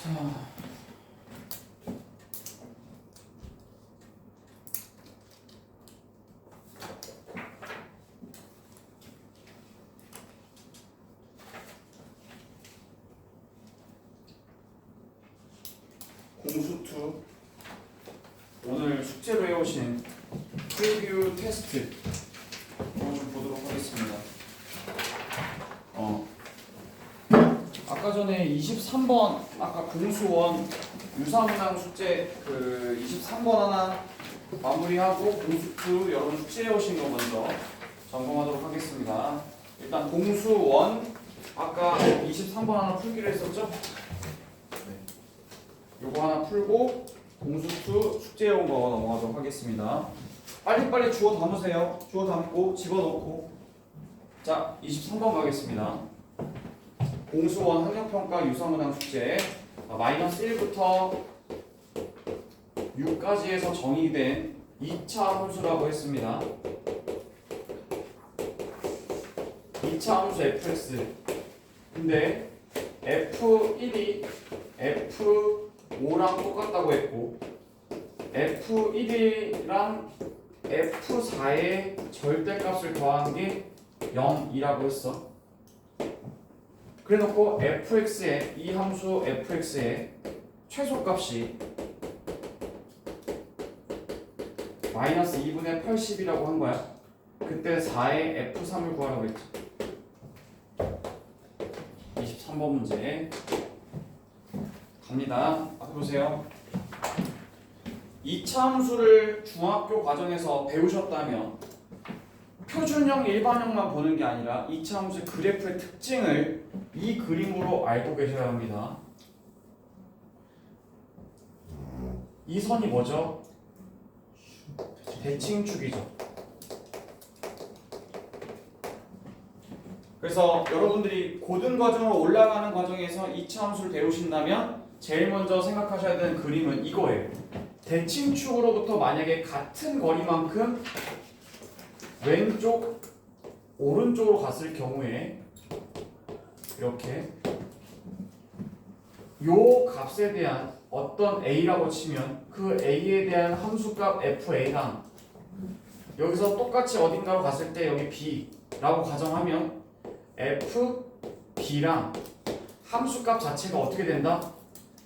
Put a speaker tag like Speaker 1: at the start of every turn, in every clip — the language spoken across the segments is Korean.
Speaker 1: 자, 공수2 오늘 숙제로 해오신 프리뷰 테스트 한번 좀 보도록 하겠습니다. 아까 전에 23번 아까 공수1 유사문항 숙제 그 23번 하나 마무리하고 공수2 여러분 숙제해 오신 거 먼저 점검하도록 하겠습니다. 일단 공수1 아까 23번 하나 풀기로 했었죠? 요거 하나 풀고 공수2 숙제해 온 거 넘어가도록 하겠습니다. 빨리빨리 주워 담으세요. 주워 담고 집어넣고. 자, 23번 가겠습니다. 공수1 학력평가 유사문항 숙제 마이너스 1부터 6까지에서 정의된 2차 함수라고 했습니다. 2차 함수 fx 근데 f1이 f5랑 똑같다고 했고 f1이랑 f4의 절대값을 더한 게 0이라고 했어. 그래놓고 fx의 이 함수 fx의 최소값이 마이너스 2분의 80이라고 한 거야. 그때 4의 f3을 구하라고 했지. 23번 문제 갑니다. 앞에 보세요. 2차 함수를 중학교 과정에서 배우셨다면 표준형, 일반형만 보는 게 아니라 2차 함수의 그래프의 특징을 이 그림으로 알고 계셔야 합니다. 이 선이 뭐죠? 대칭축이죠. 그래서 여러분들이 고등과정으로 올라가는 과정에서 2차 함수를 배우신다면 제일 먼저 생각하셔야 되는 그림은 이거예요. 대칭축으로부터 만약에 같은 거리만큼 왼쪽, 오른쪽으로 갔을 경우에 이렇게 요 값에 대한 어떤 a라고 치면 그 a에 대한 함수값 fa랑 여기서 똑같이 어딘가로 갔을 때 여기 b라고 가정하면 fb랑 함수값 자체가 어떻게 된다?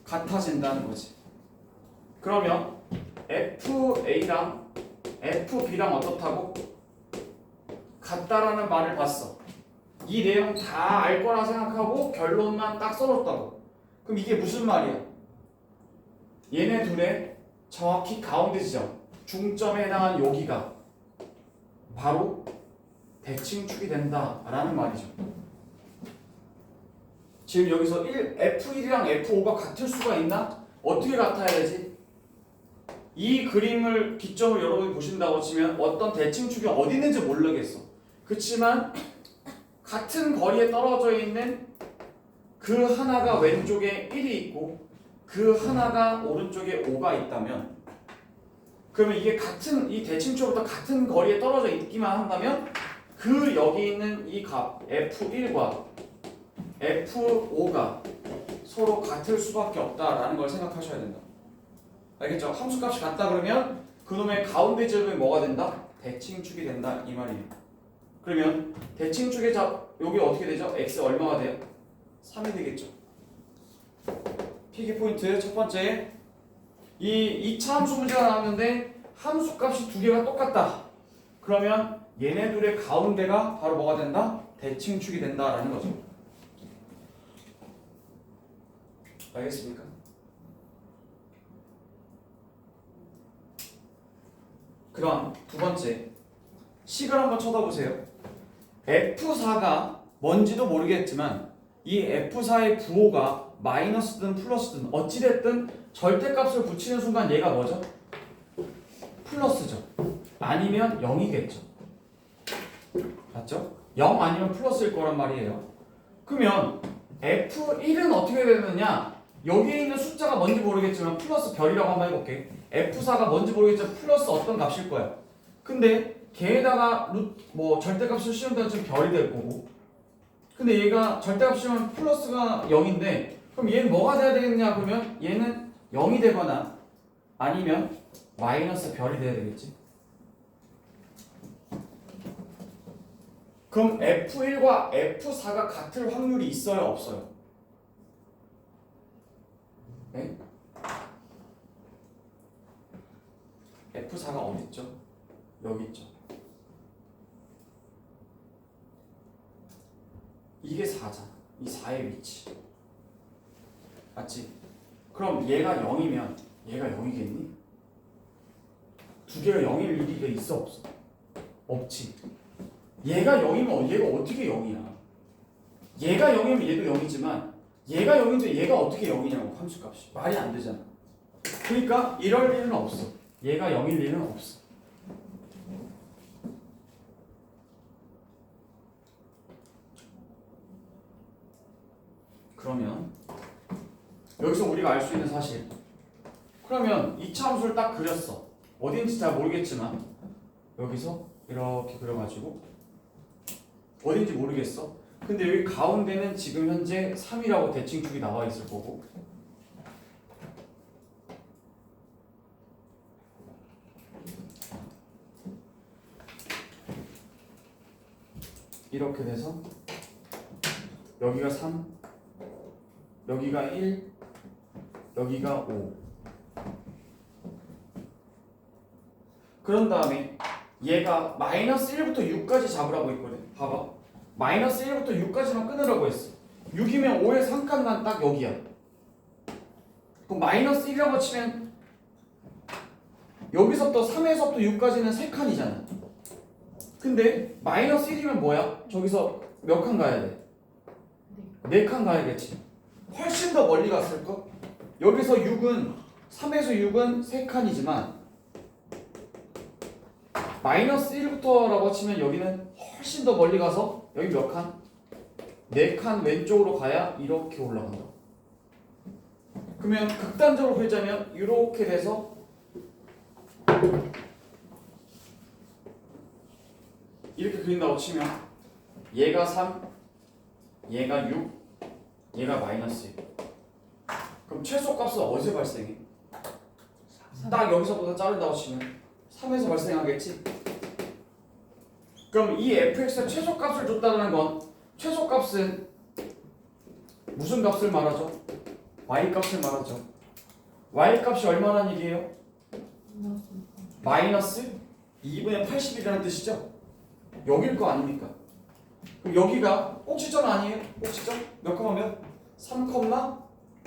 Speaker 1: 같아진다는 거지. 그러면 fa랑 fb랑 어떻다고? 같다라는 말을 봤어. 이 내용 다 알 거라 생각하고 결론만 딱 써놓았다고. 그럼 이게 무슨 말이야? 얘네 둘의 정확히 가운데 지점, 중점에 해당하는 여기가 바로 대칭축이 된다라는 말이죠. 지금 여기서 F1이랑 F5가 같을 수가 있나? 어떻게 같아야 되지? 이 그림을 기점으로 여러분이 보신다고 치면 어떤 대칭축이 어디 있는지 모르겠어. 그렇지만 같은 거리에 떨어져 있는 그 하나가 왼쪽에 1이 있고 그 하나가 오른쪽에 5가 있다면 그러면 이게 같은 이 대칭축부터 같은 거리에 떨어져 있기만 한다면 그 여기 있는 이 값 F1과 F5가 서로 같을 수밖에 없다라는 걸 생각하셔야 된다. 알겠죠? 함수값이 같다 그러면 그놈의 가운데 지점이 뭐가 된다? 대칭축이 된다 이 말이에요. 그러면 대칭축의 여기 어떻게 되죠? x 얼마가 돼요? 3이 되겠죠. 필기 포인트 첫 번째 이 2차 함수 문제가 나왔는데 함수값이 두 개가 똑같다. 그러면 얘네들의 가운데가 바로 뭐가 된다? 대칭축이 된다라는 거죠. 알겠습니까? 그럼 두 번째 식을 한번 쳐다보세요. F4가 뭔지도 모르겠지만 이 F4의 부호가 마이너스든 플러스든 어찌됐든 절대값을 붙이는 순간 얘가 뭐죠? 플러스죠. 아니면 0이겠죠. 맞죠? 0 아니면 플러스일 거란 말이에요. 그러면 F1은 어떻게 되느냐? 여기에 있는 숫자가 뭔지 모르겠지만 플러스 별이라고 한번 해볼게. F4가 뭔지 모르겠지만 플러스 어떤 값일 거야. 근데 걔에다가 절대값을 씌운다면 지금 별이 될 거고 근데 얘가 절대값 씌우면 플러스가 0인데 그럼 얘는 뭐가 돼야 되겠냐 그러면 얘는 0이 되거나 아니면 마이너스 별이 돼야 되겠지. 그럼 F1과 F4가 같을 확률이 있어요 없어요? 네? F4가 어디 있죠? 여기 있죠. 이게 4잖아. 이 4의 위치. 맞지? 그럼 얘가 0이면 얘가 0이겠니? 두 개가 0일 일리가 있어 없어? 없지. 얘가 0이면 얘가 어떻게 0이야? 얘가 0이면 얘도 0이지만 얘가 0인데 얘가 어떻게 0이냐고 함수값이. 말이 안 되잖아. 그러니까 이럴 일은 없어. 얘가 0일 일은 없어. 그러면 여기서 우리가 알 수 있는 사실, 그러면 이차 함수를 딱 그렸어. 어딘지 잘 모르겠지만 여기서 이렇게 그려가지고 어딘지 모르겠어. 근데 여기 가운데는 지금 현재 3이라고 대칭축이 나와 있을 거고, 이렇게 돼서 여기가 3, 여기가 1, 여기가 5. 그런 다음에 얘가 마이너스 1부터 6까지 잡으라고 했거든. 봐봐. 마이너스 1부터 6까지만 끊으라고 했어. 6이면 5의 3칸만 딱 여기야. 그럼 마이너스 1이라고 치면 여기서부터 3에서부터 6까지는 3칸이잖아. 근데 마이너스 1이면 뭐야? 저기서 몇 칸 가야 돼? 4칸 가야겠지. 훨씬 더 멀리 갔을까? 여기서 6은 3에서 6은 3칸이지만 마이너스 1부터라고 치면 여기는 훨씬 더 멀리 가서 여기 몇 칸? 4칸 왼쪽으로 가야 이렇게 올라간다. 그러면 극단적으로 그리자면 이렇게 돼서 이렇게 그린다고 치면 얘가 3, 얘가 6, 얘가 마이너스 1. 그럼 최소값은 어디서 발생해? 딱 여기서부터 자른다고 치면 3에서 발생하겠지? 그럼 이 fx의 최소값을 줬다는 건 최소값은 무슨 값을 말하죠? y값을 말하죠. y값이 얼마란 얘기예요? 마이너스 2분의 80이라는 뜻이죠? 여길 거 아닙니까? 그럼 여기가 꼭지점 아니에요? 꼭지점? 몇 컴마 몇? 3,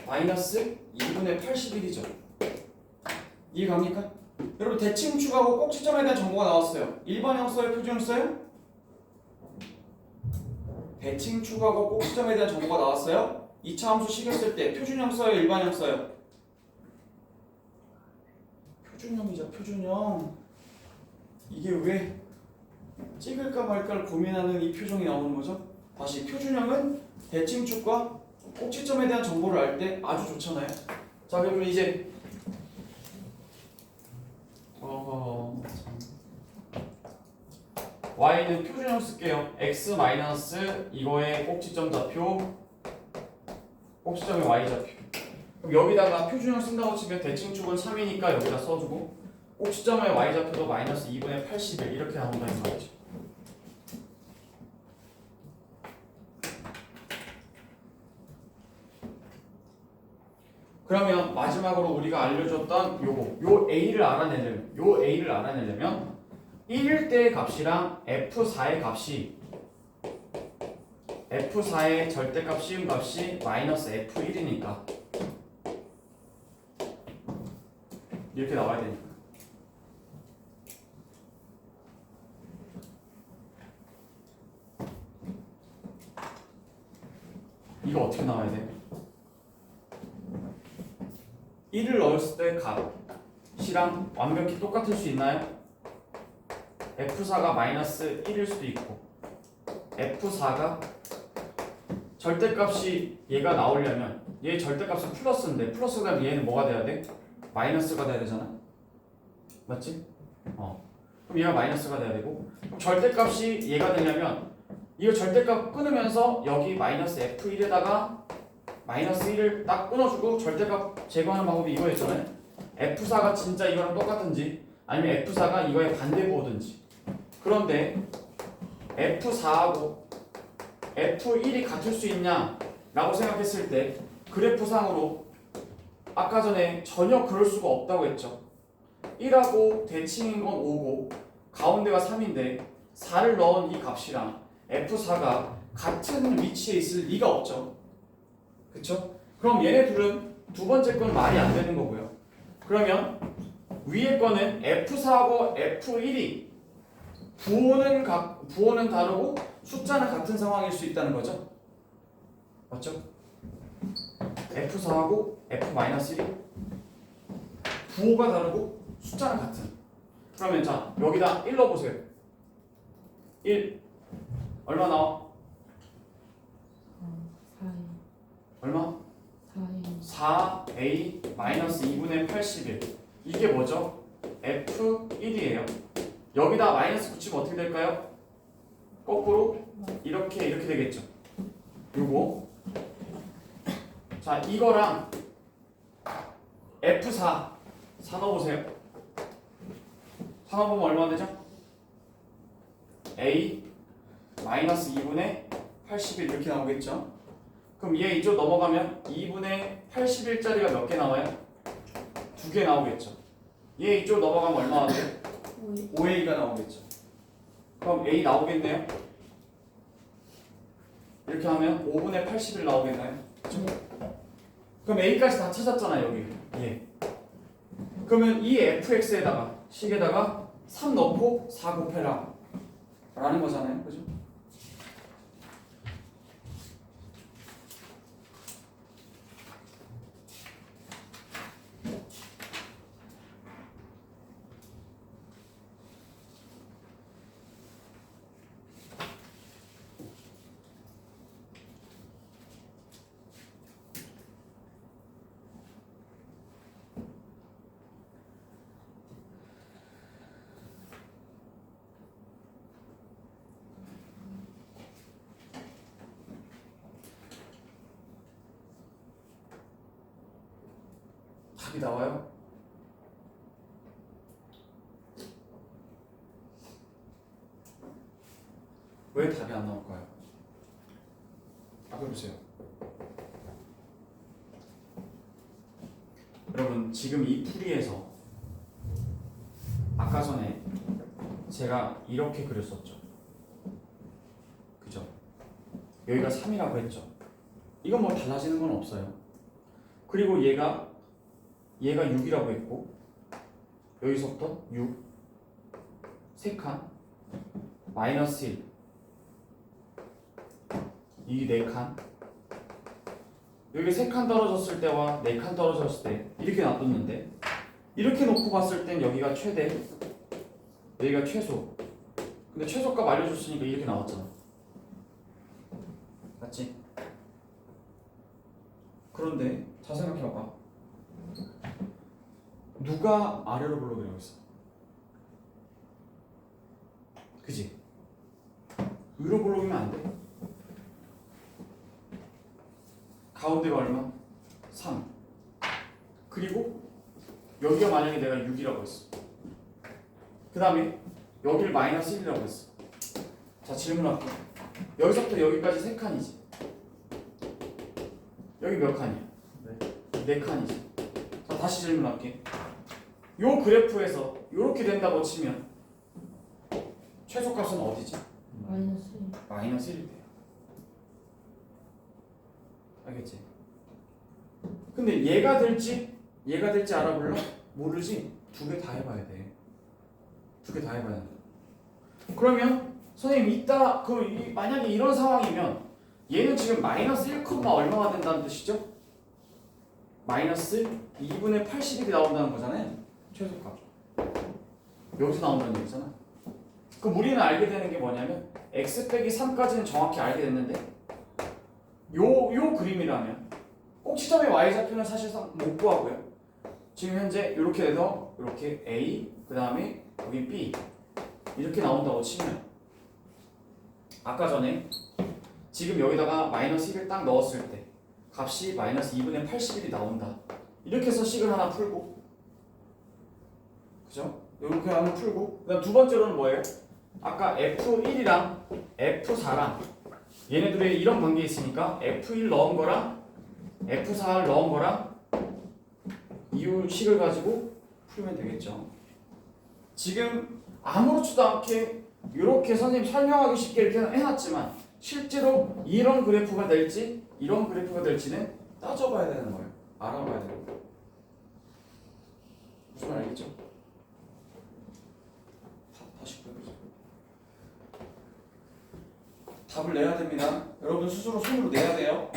Speaker 1: 마이너스 2분의 81이죠. 이해갑니까? 여러분 대칭축하고 꼭지점에 대한 정보가 나왔어요. 일반형 써요? 표준형 써요? 대칭축하고 꼭지점에 대한 정보가 나왔어요. 2차 함수 식였을 때 표준형 써요? 일반형 써요? 표준형이죠. 표준형. 이게 왜 찍을까 말까를 고민하는 이 표정이 나오는 거죠? 다시 표준형은 대칭축과 꼭지점에 대한 정보를 알 때 아주 좋잖아요. 자 그러면 이제 y는 표준형 쓸게요. x 마이너스 이거의 꼭지점 좌표, 꼭지점의 y 좌표. 그럼 여기다가 표준형 쓴다고 치면 대칭축은 3이니까 여기다 써주고 꼭지점의 y 좌표도 마이너스 2분의 81 이렇게 나온다는 말이죠. 그러면 마지막으로 우리가 알려줬던 요 A를 알아내려면 1일 때의 값이랑 F4의 값이 F4의 절대값 시음값이 마이너스 F1이니까 이렇게 나와야 되니까. 이거 어떻게 나와야 돼? 1을 넣었을 때 값이랑 완벽히 똑같을 수 있나요? F4가 마이너스 1일 수도 있고 F4가 절대값이 얘가 나오려면 얘 절대값은 플러스인데 플러스가 되면 얘는 뭐가 돼야 돼? 마이너스가 돼야 되잖아. 맞지? 그럼 얘가 마이너스가 돼야 되고 그럼 절대값이 얘가 되려면 이거 절대값 끊으면서 여기 마이너스 F1에다가 마이너스 1을 딱 끊어주고 절대값 제거하는 방법이 이거였잖아요. F4가 진짜 이거랑 똑같은지 아니면 F4가 이거의 반대부호든지. 그런데 F4하고 F1이 같을 수 있냐 라고 생각했을 때 그래프상으로 아까 전에 전혀 그럴 수가 없다고 했죠. 1하고 대칭인 건 5고 가운데가 3인데 4를 넣은 이 값이랑 F4가 같은 위치에 있을 리가 없죠. 그쵸? 그럼 얘네 둘은 두 번째 건 말이 안 되는 거고요. 그러면 위에 거는 F4하고 F1이 부호는 다르고 숫자는 같은 상황일 수 있다는 거죠. 맞죠? F4하고 F-1이 부호가 다르고 숫자는 같은. 그러면 자 여기다 1 넣어보세요. 1 얼마 나와? 얼마? 4a 마이너스 2분의 81. 이게 뭐죠? F1이에요. 여기다 마이너스 붙이면 어떻게 될까요? 거꾸로 이렇게 되겠죠. 요거 자 이거랑 F4 넣어보세요. 4 넣어보면 얼마 되죠? a 마이너스 2분의 81 이렇게 나오겠죠. 그럼 얘 이쪽 넘어가면 2분의 81짜리가 몇 개 나와요? 2개 나오겠죠. 얘 이쪽 넘어가면 얼마나 돼요? 5a가 나오겠죠. 그럼 a 나오겠네요. 이렇게 하면 5분의 81 나오겠나요? 그렇죠? 그럼 a까지 다 찾았잖아요 여기. 예. 그러면 이 fx에다가 식에다가 3 넣고 4 곱해라 라는 거잖아요. 그죠? 답이 나와요? 왜 답이 안 나올까요? 앞에 보세요. 여러분 지금 이 풀이에서 아까 전에 제가 이렇게 그렸었죠. 그죠? 여기가 3이라고 했죠. 이건 뭐 달라지는 건 없어요. 그리고 얘가 6이라고 했고 여기서부터 6 3칸 마이너스 1 이 4칸 여기 3칸 떨어졌을 때와 4칸 떨어졌을 때 이렇게 놔뒀는데 이렇게 놓고 봤을 땐 여기가 최대 여기가 최소. 근데 최소값 알려줬으니까 이렇게 나왔잖아. 맞지? 그런데 잘 생각해봐봐. 누가 아래로 블록이라고 했어? 그지? 위로 블록이면 안 돼? 가운데가 얼마? 3. 그리고 여기가 만약에 내가 6이라고 했어. 그 다음에 여기를 마이너스 1이라고 했어. 자 질문할게. 여기서부터 여기까지 3칸이지. 여기 몇 칸이야? 4칸이지. 자 다시 질문할게. 요 그래프에서 이렇게 된다고 치면 최소값은 어디지? 마이너스 1이 돼요. 알겠지? 근데 얘가 될지 알아볼라? 모르지? 2개 다 해봐야 돼. 2개 다 해봐야 돼. 그러면 선생님 만약에 이런 상황이면 얘는 지금 마이너스 1, 얼마가 된다는 뜻이죠? 마이너스 2분의 81이 나온다는 거잖아요. 최소값. 여기서 나온다는 얘기잖아. 그럼 우리는 알게 되는 게 뭐냐면 x 빼기 3까지는 정확히 알게 됐는데 요 그림이라면 꼭 시점의 y좌표는 사실상 못 구하고요. 지금 현재 이렇게 돼서 이렇게 a 그 다음에 여기 b 이렇게 나온다고 치면 아까 전에 지금 여기다가 마이너스 1을 딱 넣었을 때 값이 마이너스 2분의 81이 나온다. 이렇게 해서 식을 하나 풀고, 그죠? 이렇게 하나 풀고, 그다음 두 번째로는 뭐예요? 아까 F1이랑 F4랑 얘네들의 이런 관계 있으니까 F1 넣은 거랑 F4를 넣은 거랑 이유식을 가지고 풀면 되겠죠. 지금 아무렇지도 않게 이렇게 선생님 설명하기 쉽게 이렇게 해놨지만 실제로 이런 그래프가 될지 이런 그래프가 될지는 따져봐야 되는 거예요. 알아봐야 되는 거예요. 무슨 말 알겠죠? 다시 보여주세요. 답을 내야 됩니다. 여러분 스스로 손으로 내야 돼요.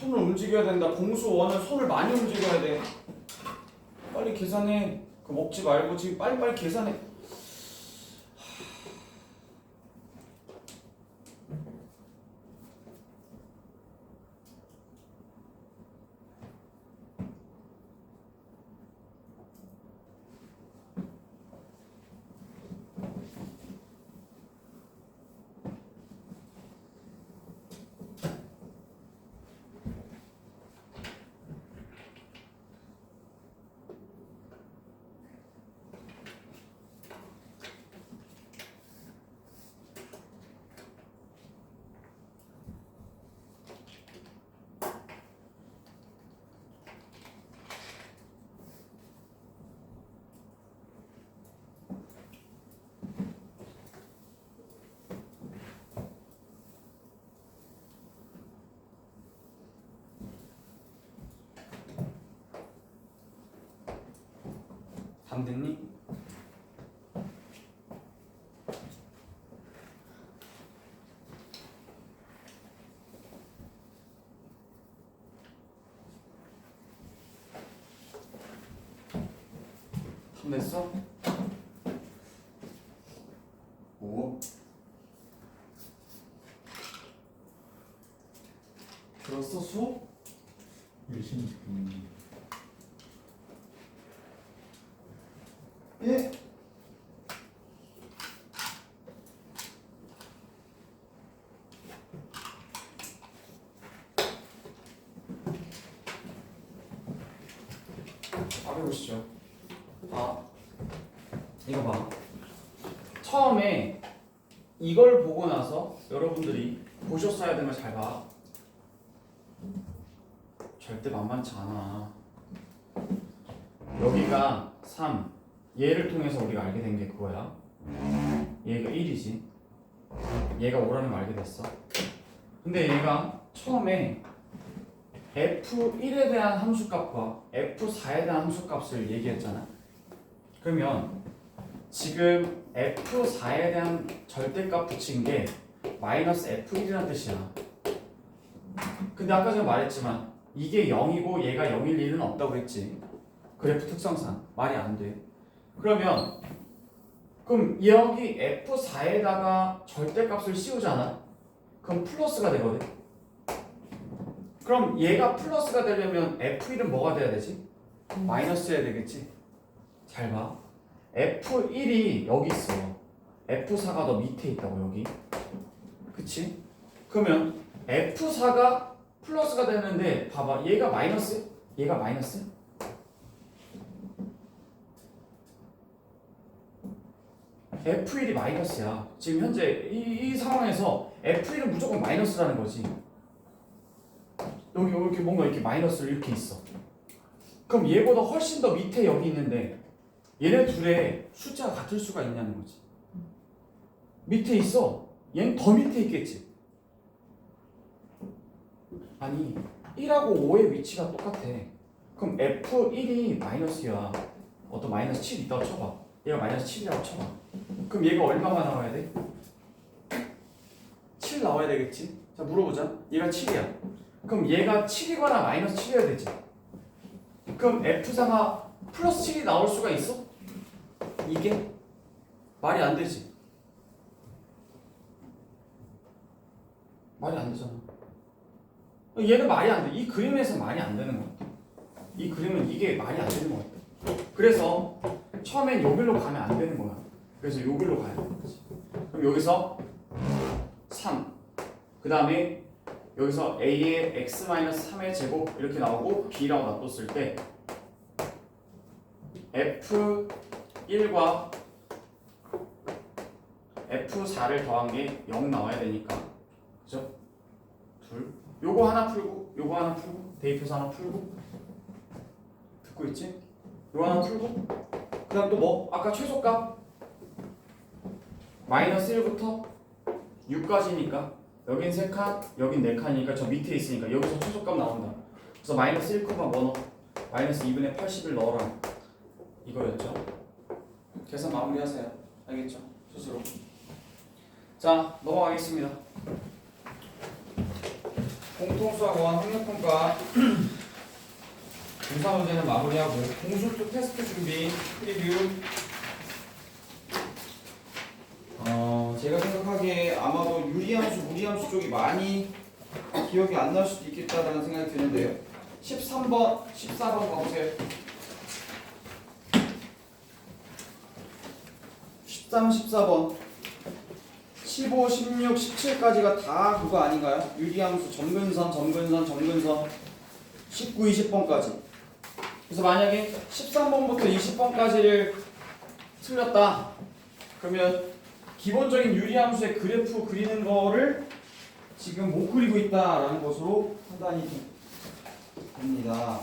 Speaker 1: 손을 움직여야 된다. 공수 원은 손을 많이 움직여야 돼. 빨리 계산해. 그 먹지 말고 지금 빨리빨리 계산해. 답 됐니? 답 냈어? 오. 들었어 수업?
Speaker 2: 열심히 듣고 있는데.
Speaker 1: 예. 답 해보시죠. 이거 봐. 처음에 이걸 보고 나서 여러분들이 보셨어야 되는 걸 잘 봐. 절대 만만치 않아. 여기가 3. 얘를 통해서 우리가 알게 된 게 그거야. 얘가 1이지. 얘가 5라는 걸 알게 됐어. 근데 얘가 처음에 F1에 대한 함수값과 F4에 대한 함수값을 얘기했잖아. 그러면 지금 F4에 대한 절대값 붙인 게 마이너스 F1이라는 뜻이야. 근데 아까 제가 말했지만 이게 0이고 얘가 0일 일은 없다고 했지. 그래프 특성상 말이 안 돼. 그럼 여기 F4에다가 절대값을 씌우잖아. 그럼 플러스가 되거든. 그럼 얘가 플러스가 되려면 F1은 뭐가 돼야 되지? 마이너스여야 되겠지. 잘 봐. F1이 여기 있어. F4가 더 밑에 있다고 여기. 그치? 그러면 F4가 플러스가 되는데 봐봐. 얘가 마이너스? 얘가 마이너스? F1이 마이너스야. 지금 현재 이 상황에서 F1은 무조건 마이너스라는 거지. 여기 이렇게 뭔가 이렇게 마이너스를 이렇게 있어. 그럼 얘보다 훨씬 더 밑에 여기 있는데 얘네 둘의 숫자가 같을 수가 있냐는 거지. 밑에 있어. 얘는 더 밑에 있겠지. 아니 1하고 5의 위치가 똑같아. 그럼 F1이 마이너스야. 어떤 마이너스 7 있다고 쳐봐. 얘가 마이너스 7이라고 쳐봐. 그럼 얘가 얼마가 나와야 돼? 7 나와야 되겠지? 자 물어보자. 얘가 7이야. 그럼 얘가 7이거나 마이너스 7이어야 되지. 그럼 F4가 플러스 7이 나올 수가 있어? 이게? 말이 안 되지. 말이 안 되잖아. 얘는 말이 안 돼. 이 그림에서 말이 안 되는 것 같아. 이 그림은 이게 말이 안 되는 것 같아. 그래서 처음엔 여기로 가면 안 되는 거야. 그래서 여기로 가야 되는 거지. 그럼 여기서 3. 그 다음에 여기서 a의 x-3의 제곱 이렇게 나오고 b라고 놔뒀을 때 f1과 f4를 더한 게 0 나와야 되니까 그죠? 둘 요거 하나 풀고 요거 하나 풀고 대입해서 하나 풀고 듣고 있지? 요거 하나 풀고 그 다음 또 뭐? 아까 최소값 마이너스 1부터 6까지니까 여긴 3칸 여긴 4칸이니까 저 밑에 있으니까 여기서 최소값 나온다. 그래서 마이너스 1뭐 넣어? 마이너스 2분의 80을 넣어라 이거였죠. 계산 마무리하세요. 알겠죠? 스스로. 자 넘어가겠습니다. 공통수학원 학력평가 분사 문제는 마무리하고 공술투 테스트 준비 프리뷰. 제가 생각하기에 아마도 유리함수, 무리함수 쪽이 많이 기억이 안 날 수도 있겠다라는 생각이 드는데요. 13번, 14번 가보세요. 13, 14번 15, 16, 17까지가 다 그거 아닌가요? 유리함수, 점근선, 점근선, 점근선 19, 20번까지. 그래서 만약에 13번부터 20번까지를 틀렸다 그러면 기본적인 유리함수의 그래프 그리는 거를 지금 못 그리고 있다라는 것으로 판단이 됩니다.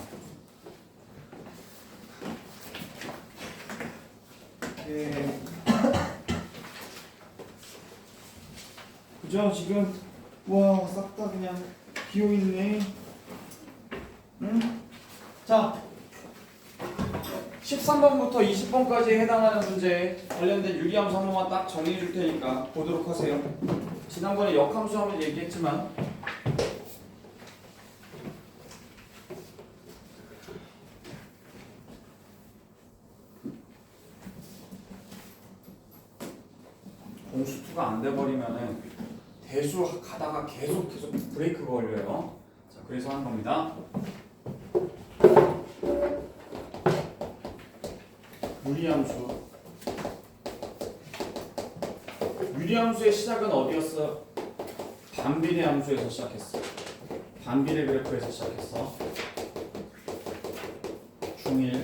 Speaker 1: 네. 그죠? 지금 와 싹 다 그냥 비어 있네. 응? 자 13번부터 20번까지에 해당하는 문제에 관련된 유리함수 한 번만 딱 정리해 줄 테니까 보도록 하세요. 지난번에 역함수 하면 얘기했지만 공수2가 안 돼버리면은 대수 가다가 계속 브레이크 걸려요. 자, 그래서 하는 겁니다. 유리함수. 유리함수의 시작은 어디였어? 반비례 함수에서 시작했어. 반비례 그래프에서 시작했어. 중1.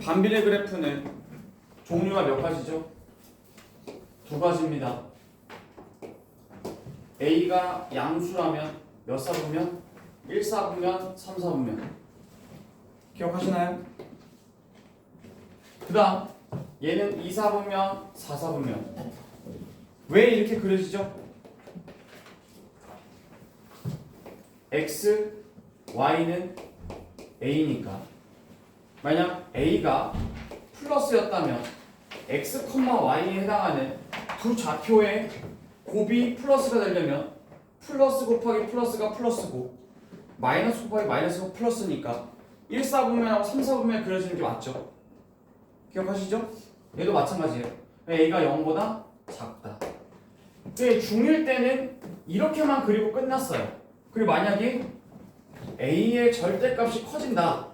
Speaker 1: 반비례 그래프는 종류가 몇 가지죠? 2가지입니다. A가 양수라면 몇 사분면? 1사분면, 3사분면. 기억하시나요? 그 다음 얘는 2사분면, 4사분면. 왜 이렇게 그려지죠? x, y는 a니까 만약 a가 플러스였다면 x, y에 해당하는 두 좌표의 곱이 플러스가 되려면 플러스 곱하기 플러스가 플러스고 마이너스 곱하기 마이너스가 플러스니까 1사분면하고 3사분면이 그려지는 게 맞죠? 기억하시죠? 얘도 마찬가지예요. a가 0보다 작다. 중1 때는 이렇게만 그리고 끝났어요. 그리고 만약에 a의 절대값이 커진다.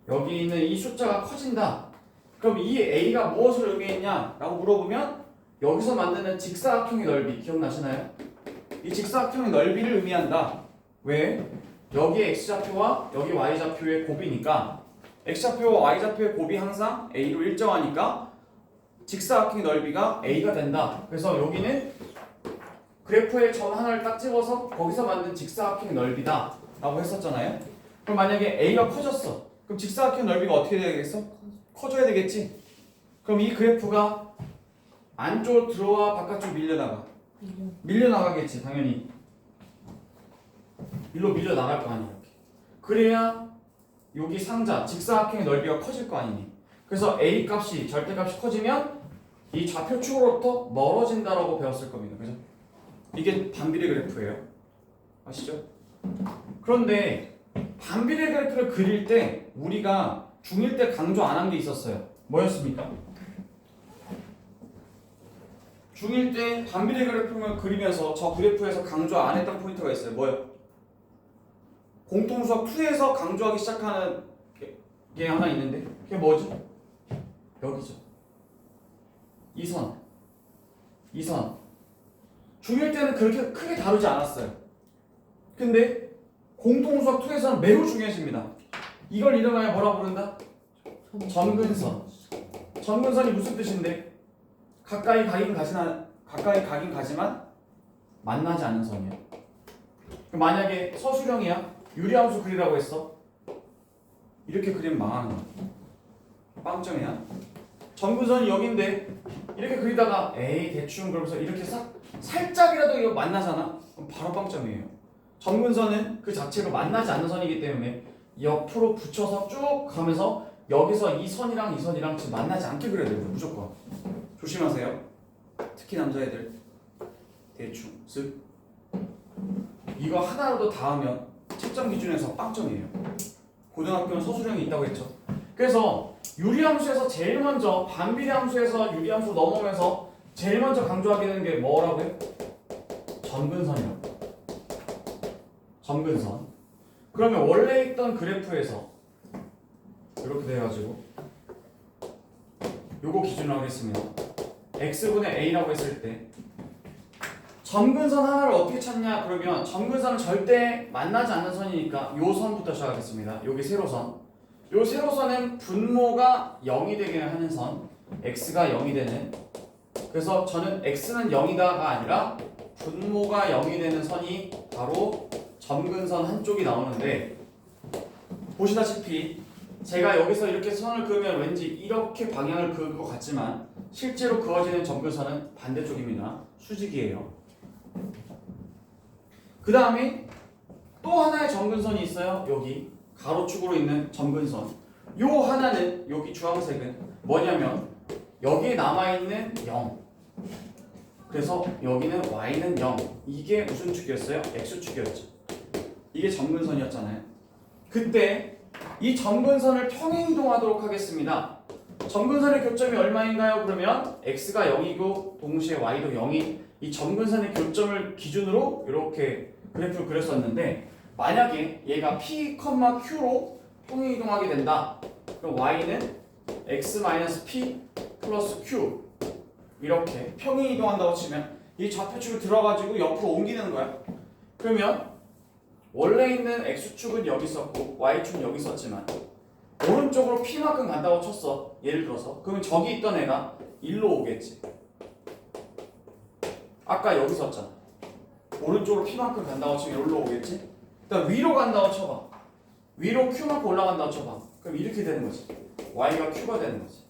Speaker 1: 여기 있는 이 숫자가 커진다. 그럼 이 a가 무엇을 의미했냐? 라고 물어보면 여기서 만드는 직사각형의 넓이 기억나시나요? 이 직사각형의 넓이를 의미한다. 왜? 여기 x좌표와 여기 y좌표의 곱이니까 x좌표와 y좌표의 곱이 항상 a로 일정하니까 직사각형의 넓이가 a가 된다. 그래서 여기는 그래프에 점 하나를 딱 집어서 거기서 만든 직사각형의 넓이다 라고 했었잖아요. 그럼 만약에 a가 커졌어. 그럼 직사각형 넓이가 어떻게 되겠어? 커져야 되겠지. 그럼 이 그래프가 안쪽으로 들어와 바깥쪽 밀려나가. 밀려나가겠지 당연히. 일로 밀려나갈 거 아니야. 이렇게. 그래야 여기 상자 직사각형의 넓이가 커질 거 아니니. 그래서 a 값이 절대값이 커지면 이 좌표축으로부터 멀어진다라고 배웠을 겁니다. 그죠? 이게 반비례 그래프예요. 아시죠? 그런데 반비례 그래프를 그릴 때 우리가 중1 때 강조 안 한 게 있었어요. 뭐였습니까? 중1 때 반비례 그래프를 그리면서 저 그래프에서 강조 안 했던 포인트가 있어요. 뭐예요? 공통수학 2에서 강조하기 시작하는 게 하나 있는데 그게 뭐지? 여기죠. 이 선. 중1 때는 그렇게 크게 다루지 않았어요. 근데 공통수학 2에서는 매우 중요해집니다. 이걸 이름하여 뭐라고 부른다? 점근선. 점근선이 무슨 뜻인데? 가까이 가긴 가지만 만나지 않는 선이야. 만약에 서술형이야. 유리함수 그리라고 했어. 이렇게 그리면 망하는 거야. 빵점이야. 점근선이 여긴데 이렇게 그리다가 에이 대충 그러면서 이렇게 살짝이라도 이거 만나잖아? 그럼 바로 빵점이에요. 점근선은 그 자체로 만나지 않는 선이기 때문에 옆으로 붙여서 쭉 가면서 여기서 이 선이랑 지금 만나지 않게 그려야 돼요. 무조건. 조심하세요. 특히 남자애들. 대충 쓱. 이거 하나라도 닿으면 채점 기준에서 빵점이에요. 고등학교는 서술형이 있다고 했죠. 그래서 유리함수에서 제일 먼저 반비례함수에서 유리함수 넘어오면서 제일 먼저 강조하게 되는 게 뭐라고요? 점근선이라고. 점근선. 그러면 원래 있던 그래프에서 이렇게 돼가지고 요거 기준으로 하겠습니다. x분의 a라고 했을 때 점근선 하나를 어떻게 찾냐? 그러면 점근선은 절대 만나지 않는 선이니까 요 선부터 시작하겠습니다. 여기 세로선. 요 세로선은 분모가 0이 되게 하는 선, x가 0이 되는. 그래서 저는 x는 0이다가 아니라 분모가 0이 되는 선이 바로 점근선 한쪽이 나오는데, 보시다시피 제가 여기서 이렇게 선을 그으면 왠지 이렇게 방향을 그을 것 같지만 실제로 그어지는 점근선은 반대쪽입니다. 수직이에요. 그 다음에 또 하나의 점근선이 있어요. 여기 가로축으로 있는 점근선. 요 하나는 여기 주황색은 뭐냐면 여기에 남아있는 0. 그래서 여기는 y는 0. 이게 무슨 축이었어요? x축이었죠. 이게 점근선이었잖아요. 그때 이 점근선을 평행이동하도록 하겠습니다. 점근선의 교점이 얼마인가요? 그러면 x가 0이고 동시에 y도 0인 이 점근선의 교점을 기준으로 이렇게 그래프를 그렸었는데, 만약에 얘가 p, q로 평행이동하게 된다. 그럼 y는 x-p 플러스 q 이렇게 평행이동한다고 치면 이 좌표축을 들어가지고 옆으로 옮기는 거야. 그러면 원래 있는 x축은 여기 있었고 y축은 여기 있었지만 오른쪽으로 p만큼 간다고 쳤어. 예를 들어서. 그러면 저기 있던 애가 일로 오겠지. 아까 여기 있었잖아. 오른쪽으로 p만큼 간다고 치면 여기로 오겠지. 그다음 위로 간다고 쳐봐. 위로 q만큼 올라간다고 쳐봐. 그럼 이렇게 되는 거지. y가 q가 되는 거지.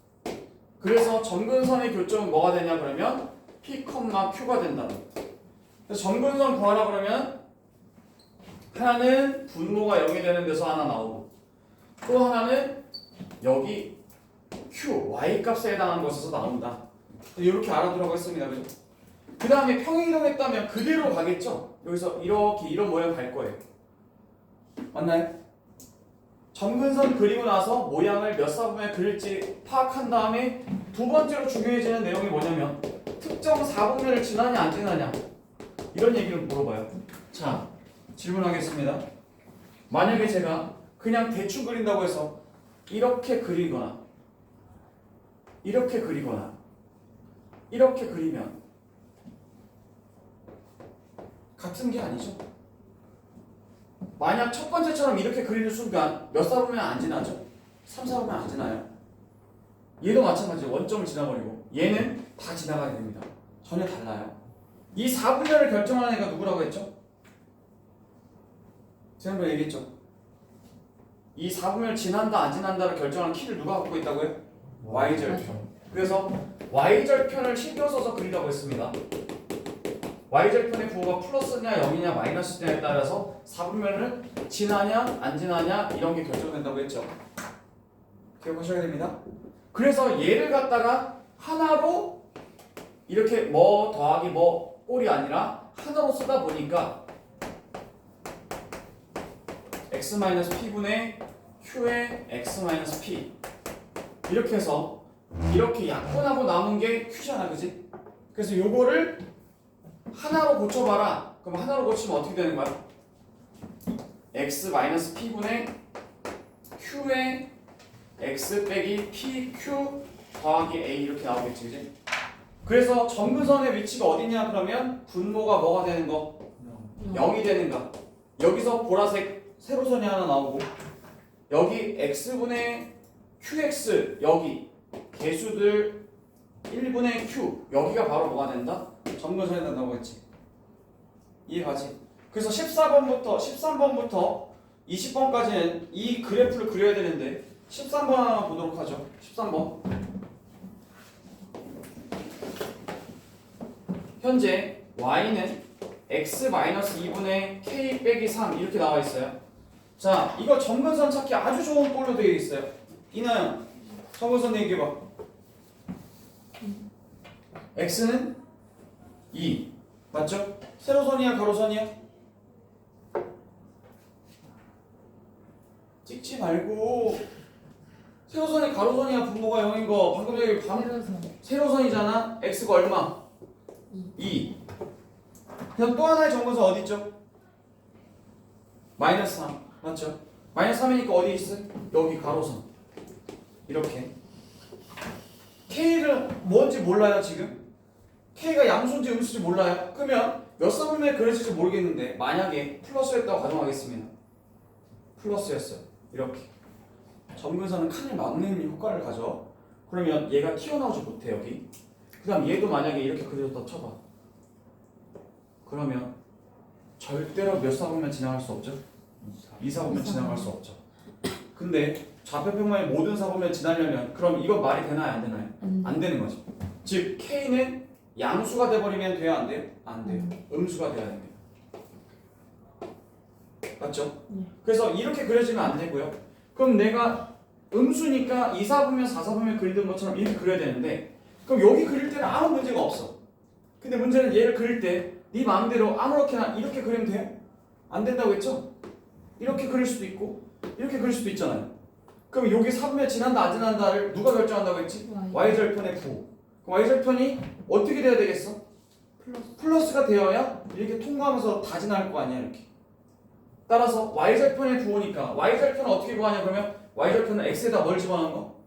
Speaker 1: 그래서 점근선의 교점은 뭐가 되냐 그러면 p, q가 된다. 그래서 점근선 구하라 그러면 하나는 분모가 0이 되는 데서 하나 나오고 또 하나는 여기 q, y 값에 해당하는 것에서 나온다. 이렇게 알아두라고 했습니다. 그죠? 그 다음에 평행이동했다면 그대로 가겠죠? 여기서 이렇게 이런 모양 갈 거예요. 맞나요? 점근선 그리고 나서 모양을 몇 사분면에 그릴지 파악한 다음에 두 번째로 중요해지는 내용이 뭐냐면 특정 4분면을 지나냐 안 지나냐 이런 얘기를 물어봐요. 자, 질문하겠습니다. 만약에 제가 그냥 대충 그린다고 해서 이렇게 그리거나 이렇게 그리거나 이렇게 그리면 같은 게 아니죠. 만약 첫 번째처럼 이렇게 그리는 순간 몇 사분면 안 지나죠? 3, 4분면 안 지나요. 얘도 마찬가지로 원점을 지나버리고 얘는 다 지나가게 됩니다. 전혀 달라요. 이 4분면을 결정하는 애가 누구라고 했죠? 지난번에 얘기했죠. 이 4분면을 지난다 안 지난다를 결정하는 키를 누가 갖고 있다고요? y절편. 그래서 y절편을 신경 써서 그리라고 했습니다. y절편의 부호가 플러스냐 0이냐 마이너스냐에 따라서 4분면을 지나냐 안 지나냐 이런 게 결정된다고 했죠. 기억하셔야 됩니다. 그래서 얘를 갖다가 하나로 이렇게 뭐 더하기 뭐 꼴이 아니라 하나로 쓰다 보니까 x-p분의 q의 x-p 이렇게 해서 이렇게 약분하고 남은 게 q잖아, 그지? 그래서 요거를 하나로 고쳐봐라. 그럼 하나로 고치면 어떻게 되는 거야? x-p분의 q의 x 빼기 pq 더하기 a 이렇게 나오겠지, 그지? 그래서 점근선의 위치가 어디냐 그러면 분모가 뭐가 되는 거? 0이 되는가? 여기서 보라색 세로선이 하나 나오고 여기 x분의 qx 여기 개수들 1분의 q 여기가 바로 뭐가 된다? 점근선이 된다고 했지. 이해가지? 그래서 14번부터 13번부터 20번까지는 이 그래프를 그려야 되는데 13번 하나 보도록 하죠. 13번. 현재 y는 x-2분의 k 빼기 3 이렇게 나와 있어요. 자, 이거 점근선 찾기 아주 좋은 꼴로 되어 있어요. 이나연, 점근선 얘기해봐. x는 2 맞죠? 세로선이야 가로선이야? 찍지 말고 세로선이 가로선이야 분모가 0인 거 방금 전에 세로선이잖아. x가 얼마? 2. 그럼 또 하나의 점근선 어디 있죠? 마이너스 3 맞죠? 마이너스 3이니까 어디 있어? 여기 가로선 이렇게. K를 뭔지 몰라요 지금? K가 양수인지 음수인지 몰라요? 그러면 몇 사분면에 그려질지 모르겠는데 만약에 플러스였다고 가정하겠습니다. 플러스였어요. 이렇게 점근선은 칸을 막는 효과를 가져. 그러면 얘가 튀어나오지 못해 여기. 그 다음 얘도 만약에 이렇게 그려졌다 쳐봐. 그러면 절대로 몇 사분면 지나갈 수 없죠? 2사분면 지나갈 수 없죠. 근데 좌표평면의 모든 사분면 지나려면 그럼 이건 말이 되나요? 안 되나요? 안 되는 거죠. 즉 K는 양수가 돼버리면 돼요? 안 돼요? 안 돼요. 음수가 돼야 됩니다. 맞죠? 그래서 이렇게 그려지면 안 되고요. 그럼 내가 음수니까 2사분면 4사분면 그리던 것처럼 이렇게 그려야 되는데 그럼 여기 그릴 때는 아무 문제가 없어. 근데 문제는 얘를 그릴 때 네 마음대로 아무렇게나 이렇게 그리면 돼요? 안 된다고 했죠? 이렇게 그릴 수도 있고 이렇게 그릴 수도 있잖아요. 그럼 여기 사분면 지난다 안 지난다를 누가 결정한다고 했지? y절편의 부호. 그럼 y절편이 어떻게 돼야 되겠어? 플러스가 되어야 이렇게 통과하면서 다 지날 거 아니야 이렇게. 따라서 y절편의 부호니까 y절편은 어떻게 구하냐 그러면 y절편은 x에다 뭘 집어넣은 거?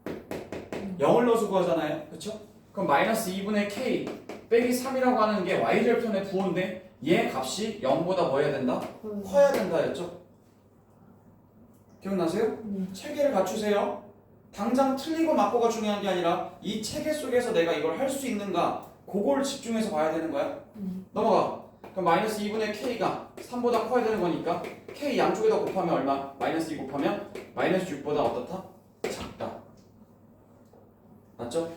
Speaker 1: 0을 넣어서 구하잖아요. 그렇죠? 그럼 마이너스 2분의 k 빼기 3이라고 하는 게 y절편의 부호인데 얘 값이 0보다 뭐 해야 된다? 커야 된다 했죠? 기억나세요? 체계를 갖추세요. 당장 틀리고 맞고가 중요한 게 아니라 이 체계 속에서 내가 이걸 할 수 있는가 그걸 집중해서 봐야 되는 거야. 넘어가. 그럼 마이너스 2분의 k가 3보다 커야 되는 거니까 k 양쪽에다 곱하면 얼마? 마이너스 2 곱하면 마이너스 6보다 어떻다? 작다. 맞죠?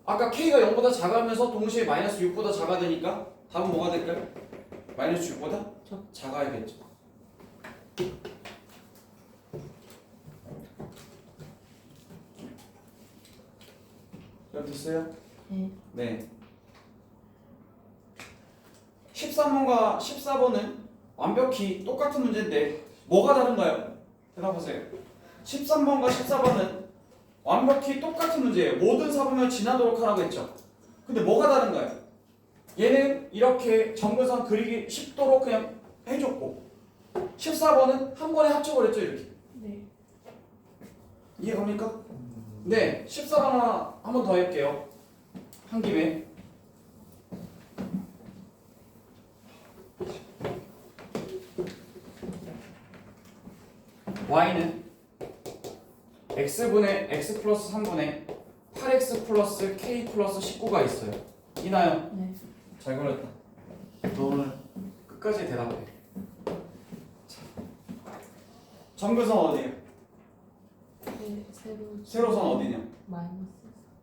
Speaker 1: 아까 k가 0보다 작으면서 동시에 마이너스 6보다 작아지니까 답은 뭐가 될까요? 마이너스 6보다 작아야겠죠. 그럼 됐어요? 네. 13번과 14번은 완벽히 똑같은 문제인데 뭐가 다른가요? 대답하세요. 13번과 14번은 완벽히 똑같은 문제예요. 모든 사분면 지나도록 하라고 했죠. 근데 뭐가 다른가요? 얘는 이렇게 점근선 그리기 쉽도록 그냥 해줬고 14번은 한 번에 합쳐버렸죠 이렇게.
Speaker 3: 네.
Speaker 1: 이해갑니까? 네. 14번 하나 한 번 더 할게요. 한 김에. y는 x분의 x 플러스 3분의 8x 플러스 k 플러스 19가 있어요. 이나요?
Speaker 3: 네.
Speaker 1: 잘 걸렸다. 너 오늘 끝까지 대답해. 점근선 어디에요? 세로선 어디냐?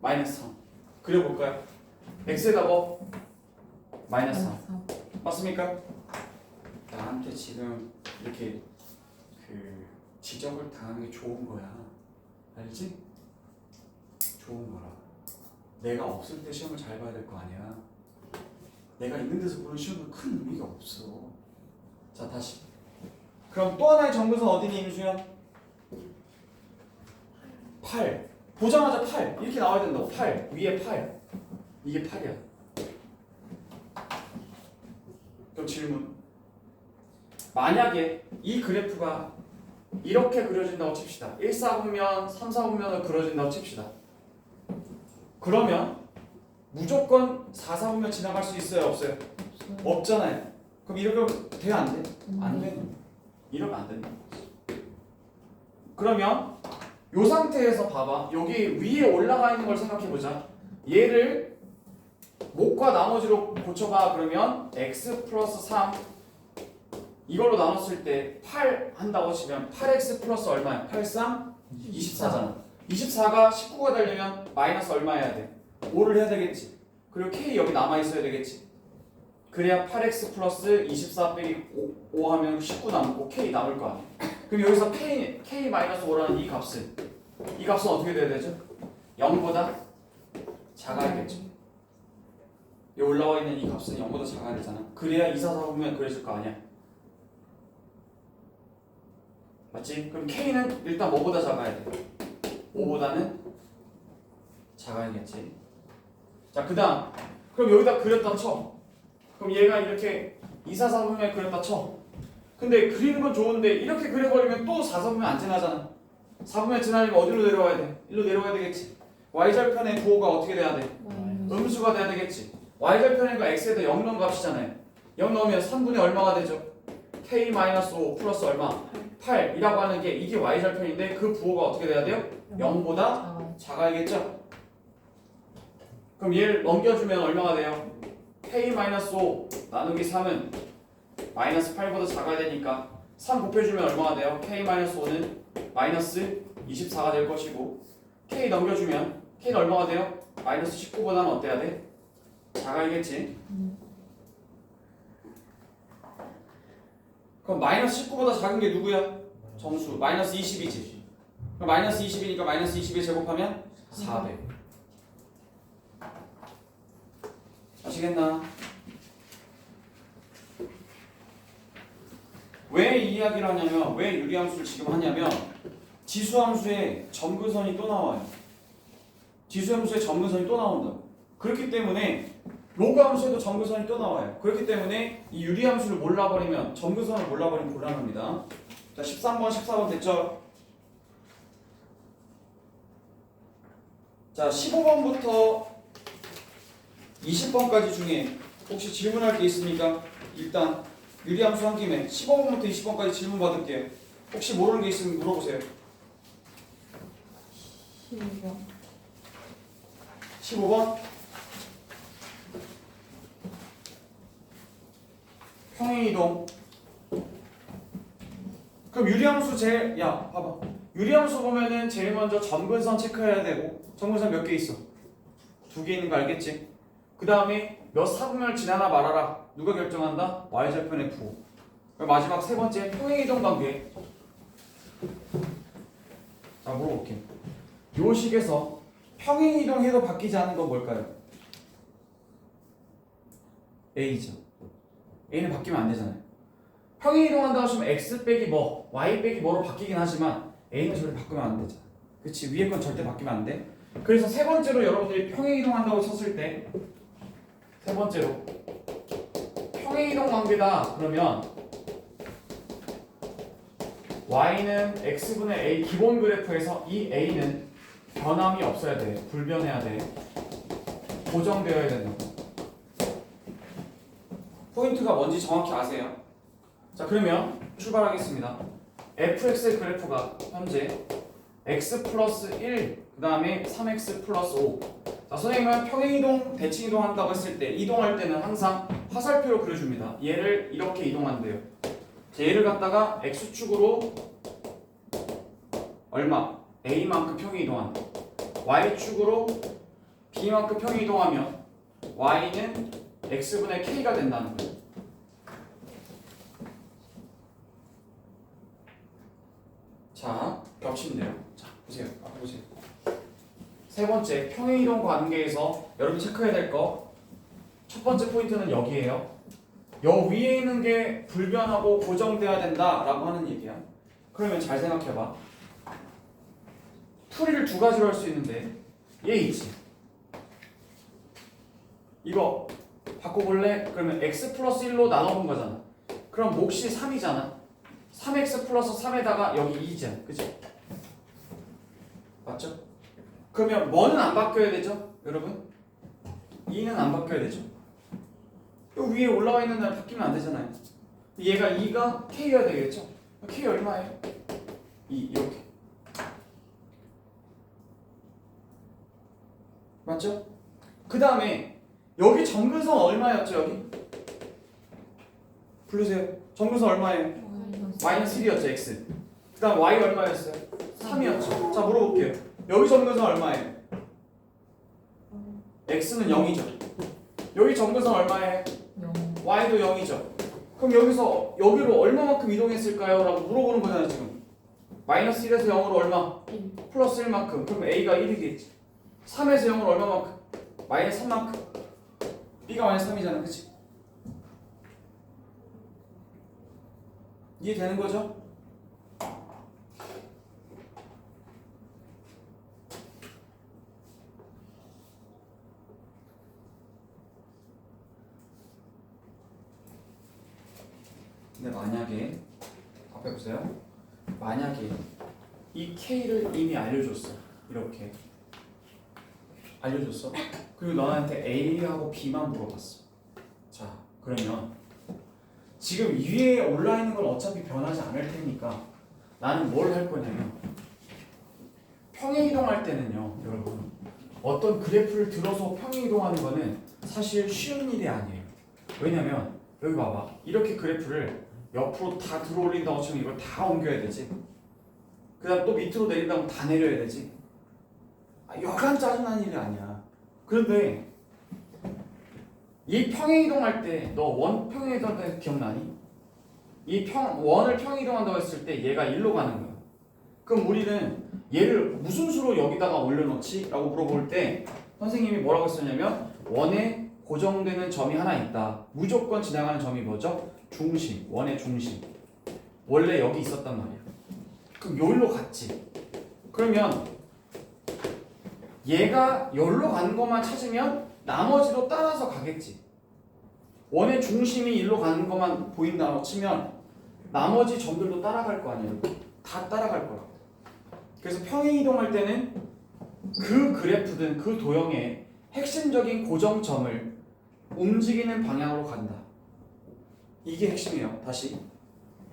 Speaker 1: 마이너스 3. 그려볼까요? x에다 뭐? 마이너스 3. 맞습니까? 나한테 지금 이렇게 지적을 당하는 게 좋은 거야. 알지? 좋은 거라. 내가 없을 때 시험을 잘 봐야 될 거 아니야. 내가 있는 데서 보는 시험은 큰 의미가 없어. 자, 다시. 그럼 또 하나의 점근선 어디니, 임수연? 8. 보자마자 8. 이렇게 나와야 된다고. 8. 위에 8. 이게 8이야. 질문. 만약에 이 그래프가 이렇게 그려진다고 칩시다. 1사분면, 3사분면을 그려진다고 칩시다. 그러면 무조건 4사분면 지나갈 수 있어요? 없어요? 없잖아요. 그럼 이렇게 돼야 안 돼? 안 되는 거야. 이러면 안 된다. 그러면 이 상태에서 봐봐. 여기 위에 올라가 있는 걸 생각해보자. 얘를 목과 나머지로 고쳐봐. 그러면 x 플러스 3 이걸로 나눴을 때 8 한다고 치면 8x 플러스 얼마야? 8, 3? 24잖아. 24가 19가 되려면 마이너스 얼마 해야 돼? 5를 해야 되겠지. 그리고 k 여기 남아있어야 되겠지. 그래야 8x 플러스 24 빼기 5 하면 19 남고 k 남을 거 아니야. 그럼 여기서 k 마이너스 5라는 이 값은 어떻게 돼야 되죠? 0보다 작아야겠죠. 여기 올라와 있는 이 값은 0보다 작아야 되잖아. 그래야 2, 4, 4 보면 그래질 거 아니야. 맞지? 그럼 k는 일단 뭐보다 작아야 돼? 5보다는 작아야겠지. 자, 그 다음 그럼 여기다 그렸다 쳐. 그럼 얘가 이렇게 2, 4, 4분면 그렸다 쳐. 근데 그리는 건 좋은데 이렇게 그려버리면 또 4, 4분면 안 지나잖아. 4분면 지나려면 어디로 내려와야 돼? 일로 내려와야 되겠지. y절편의 부호가 어떻게 돼야 돼? 음수가 돼야 되겠지. y절편의 x에다 0 넣은 값이잖아요. 0 넣으면 3분의 얼마가 되죠? k-5 플러스 얼마? 8이라고 하는 게 이게 y절편인데 그 부호가 어떻게 돼야 돼요? 0보다 작아야겠죠? 그럼 얘를 넘겨주면 얼마가 돼요? k-5 나누기 3은 마이너스 8보다 작아야 되니까 3 곱해주면 얼마가 돼요? k-5는 마이너스 24가 될 것이고 k 넘겨주면 k는 얼마가 돼요? 마이너스 19보다는 어때야 돼? 작아야겠지? 그럼 마이너스 19보다 작은 게 누구야? 정수 마이너스 20이지. 그럼 마이너스 20이니까 마이너스 20에 제곱하면 400. 아시겠나? 왜 이 이야기를 하냐면 왜 유리함수를 지금 하냐면 지수함수에 점근선이 또 나와요. 지수함수에 점근선이 또 나온다고. 그렇기 때문에 로그함수에도 점근선이 또 나와요. 그렇기 때문에 이 유리함수를 몰라버리면 점근선을 몰라버리면 곤란합니다. 자, 13번, 14번 됐죠? 자, 15번부터 20번까지 중에 혹시 질문할 게 있습니까? 일단 유리함수 한 김에 15번부터 20번까지 질문 받을게요. 혹시 모르는 게 있으면 물어보세요.
Speaker 3: 15번.
Speaker 1: 15번 평행이동. 그럼 유리함수 봐봐. 유리함수 보면은 제일 먼저 점근선 체크해야 되고 점근선 몇 개 있어? 2개 있는 거 알겠지? 그 다음에 몇 사분면을 지나나 말아라. 누가 결정한다? y절편 f. 그럼 마지막 세 번째 평행이동 관계. 자, 물어볼게. 요 식에서 평행이동해도 바뀌지 않는 건 뭘까요? a죠. a는 바뀌면 안 되잖아요. 평행이동한다고 하시면 x 빼기 뭐, y 빼기 뭐로 바뀌긴 하지만 a는 절대 바꾸면 안 되잖아. 그치? 위에 건 절대 바뀌면 안 돼. 그래서 세 번째로 여러분들이 평행이동한다고 쳤을 때 세 번째로 평행이동 관계다 그러면 y는 x분의 a 기본 그래프에서 이 a는 변함이 없어야 돼. 불변해야 돼. 고정되어야 된다. 포인트가 뭔지 정확히 아세요? 자, 그러면 출발하겠습니다. fx의 그래프가 현재 x 플러스 1, 그 다음에 3x 플러스 5. 자, 선생님은 평행이동, 대칭이동 한다고 했을 때 이동할 때는 항상 화살표로 그려줍니다. 얘를 이렇게 이동한대요. 자, 얘를 갖다가 x축으로 얼마? a만큼 평행이동한다. y축으로 b만큼 평행이동하면 y는 x분의 k가 된다는 거예요. 자, 겹친대요. 자, 보세요. 앞에 보세요. 세 번째, 평행이동 관계에서 여러분 체크해야 될 거. 첫 번째 포인트는 여기에요. 여 위에 있는 게 불변하고 고정돼야 된다라고 하는 얘기야. 그러면 잘 생각해봐. 풀이를 두 가지로 할 수 있는데 얘 있지. 이거 바꿔볼래? 그러면 x 플러스 1로 나눠본 거잖아. 그럼 몫이 3이잖아. 3x 플러스 3에다가 여기 2잖아. 그치? 맞죠? 그러면 뭐는 안 바뀌어야 되죠? 여러분? 2는 안 바뀌어야 되죠? 요 위에 올라와 있는 날 바뀌면 안 되잖아요. 얘가 2가 k여야 되겠죠? k 얼마예요? 2 이렇게. 맞죠? 그 다음에 여기 점근선 얼마였죠? 여기? 부르세요. 점근선 얼마예요? 마이너스 1이었죠 x. 그 다음 y 얼마였어요? 3이었죠. 자 물어볼게요. 여기 점근선 얼마예요? x는 0이죠. 여기 점근선 얼마예요? y도 0이죠. 그럼 여기서 여기로 얼마만큼 이동했을까요? 라고 물어보는 거잖아요 지금. 마이너스 1에서 0으로 얼마? 플러스 1만큼. 그럼 a가 1이겠지. 3에서 0으로 얼마만큼? 마이너스 3만큼. b가 마이너스 3이잖아. 그치? 이해되는 거죠? 근데 만약에 앞에 보세요. 만약에 이 K를 이미 알려줬어. 이렇게 알려줬어. 그리고 너한테 A하고 B만 물어봤어. 자 그러면 지금 위에 올라 있는 건 어차피 변하지 않을 테니까 나는 뭘 할 거냐면 평행 이동할 때는요 여러분 어떤 그래프를 들어서 평행 이동하는 거는 사실 쉬운 일이 아니에요. 왜냐면 여기 봐봐. 이렇게 그래프를 옆으로 다 들어 올린다고 치면 이걸 다 옮겨야 되지. 그 다음 또 밑으로 내린다고 다 내려야 되지. 여간 짜증나는 일이 아니야. 그런데 이 평행 이동할 때 너 원 평행 이동할 때 기억나니? 원을 평행 이동한다고 했을 때 얘가 1로 가는 거야. 그럼 우리는 얘를 무슨 수로 여기다가 올려놓지? 라고 물어볼 때 선생님이 뭐라고 했었냐면 원에 고정되는 점이 하나 있다. 무조건 지나가는 점이 뭐죠? 중심, 원의 중심. 원래 여기 있었단 말이야. 그럼 여기로 갔지. 그러면 얘가 여기로 가는 것만 찾으면 나머지로 따라서 가겠지. 원의 중심이 일로 가는 것만 보인다고 치면 나머지 점들도 따라갈 거 아니에요. 다 따라갈 거야. 그래서 평행 이동할 때는 그 그래프든 그 도형의 핵심적인 고정점을 움직이는 방향으로 간다. 이게 핵심이에요. 다시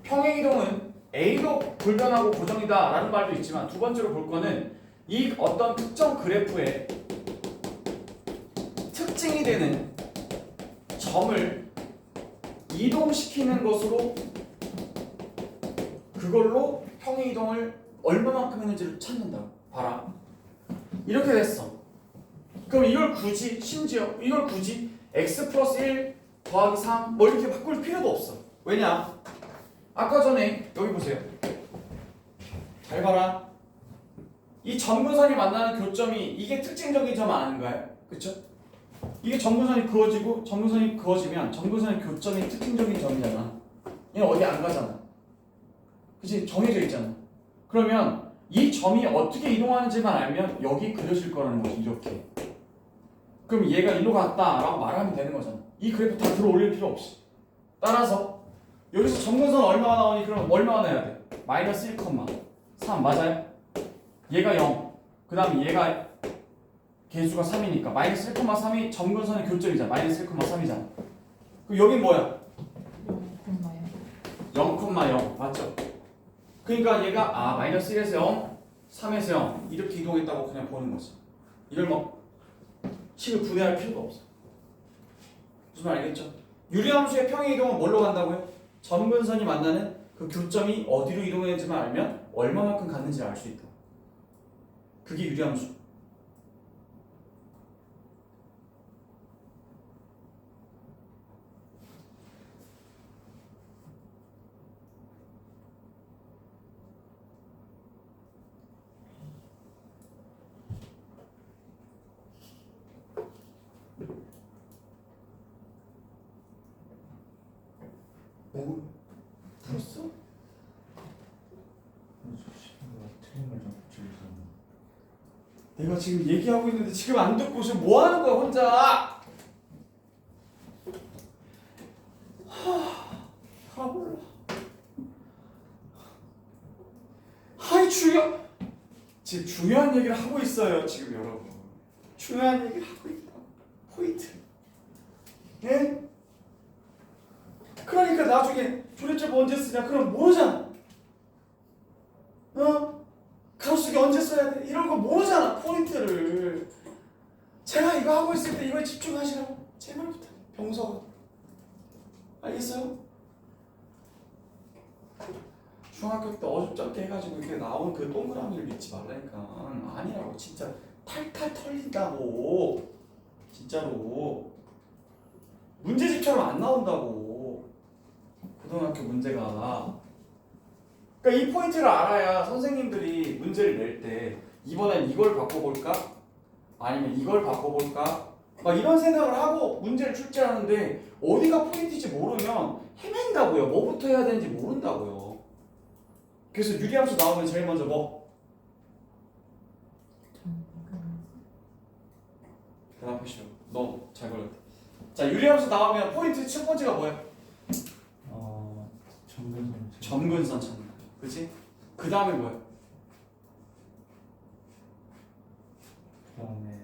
Speaker 1: 평행 이동은 A도 불변하고 고정이다 라는 말도 있지만 두 번째로 볼 거는 이 어떤 특정 그래프의 특징이 되는 점을 이동시키는 것으로 그걸로 평행 이동을 얼마만큼 했는지를 찾는다. 봐라. 이렇게 됐어. 그럼 이걸 굳이 심지어 이걸 굳이 x 플러스 1 더하기 3 뭐 이렇게 바꿀 필요도 없어. 왜냐? 아까 전에 여기 보세요. 잘 봐라. 이 점근선이 만나는 교점이 이게 특징적인 점 아닌가요? 그쵸? 이게 점근선이 그어지고 점근선이 그어지면 점근선의 교점이 특징적인 점이잖아. 얘는 어디 안 가잖아. 그치? 정해져 있잖아. 그러면 이 점이 어떻게 이동하는지만 알면 여기 그려질 거라는 거지. 이렇게. 그럼 얘가 일로 갔다 라고 말하면 되는 거잖아. 이 그래프 다 들어 올릴 필요 없이. 따라서 여기서 점근선 얼마가 나오니? 그럼 얼마가 나야 돼? 마이너스 1,3 맞아요? 얘가 0. 그 다음에 얘가 개수가 3이니까 마이너스 1,3이 점근선의 교점이잖아. 마이너스 1,3이잖아. 그럼 여긴 뭐야? 0,0 맞죠? 그러니까 얘가 마이너스 1에서 0, 3에서 0 이렇게 이동했다고 그냥 보는 거지. 이걸 뭐 식을 분해할 필요도 없어. 무슨 말 알겠죠? 유리함수의 평행 이동은 뭘로 간다고요? 점근선이 만나는 그 교점이 어디로 이동했는지만 알면 얼마만큼 갔는지를 알 수 있다. 그게 유리함수. 뭐 풀었어?
Speaker 2: 틀린 걸 자꾸 찍어서.
Speaker 1: 내가 지금 얘기하고 있는데 지금 안 듣고 지금 뭐 하는 거야 혼자? 지금 중요한 얘기를 하고 있어요. 지금 여러분 중요한 얘기를 하고 있다. 포인트. 예? 그러니까 나중에 조리법 언제 쓰냐? 그럼 모르잖아. 가로쓰기 언제 써야 돼? 이런 거 모르잖아. 포인트를. 제가 이거 하고 있을 때 이거에 집중하시라고. 제발 부탁해. 병서가. 알겠어요? 중학교 때 어줍잖게 해가지고 이렇게 나온 그 동그라미를 믿지 말라니까. 아니라고. 진짜 탈탈 털린다고. 진짜로. 문제집처럼 안 나온다고. 고등학교 문제가. 그러니까 이 포인트를 알아야 선생님들이 문제를 낼 때 이번엔 이걸 바꿔볼까? 아니면 이걸 바꿔볼까? 막 이런 생각을 하고 문제를 출제하는데 어디가 포인트인지 모르면 헤맨다고요. 뭐부터 해야 되는지 모른다고요. 그래서 유리함수 나오면 제일 먼저 뭐? 대답하시오. 너 잘 걸렸다. 자, 유리함수 나오면 포인트 첫 번째가 뭐야?
Speaker 2: 점근선.
Speaker 1: 점근선 찾는 거야. 그치? 그 다음에 뭐야?
Speaker 2: 그다음에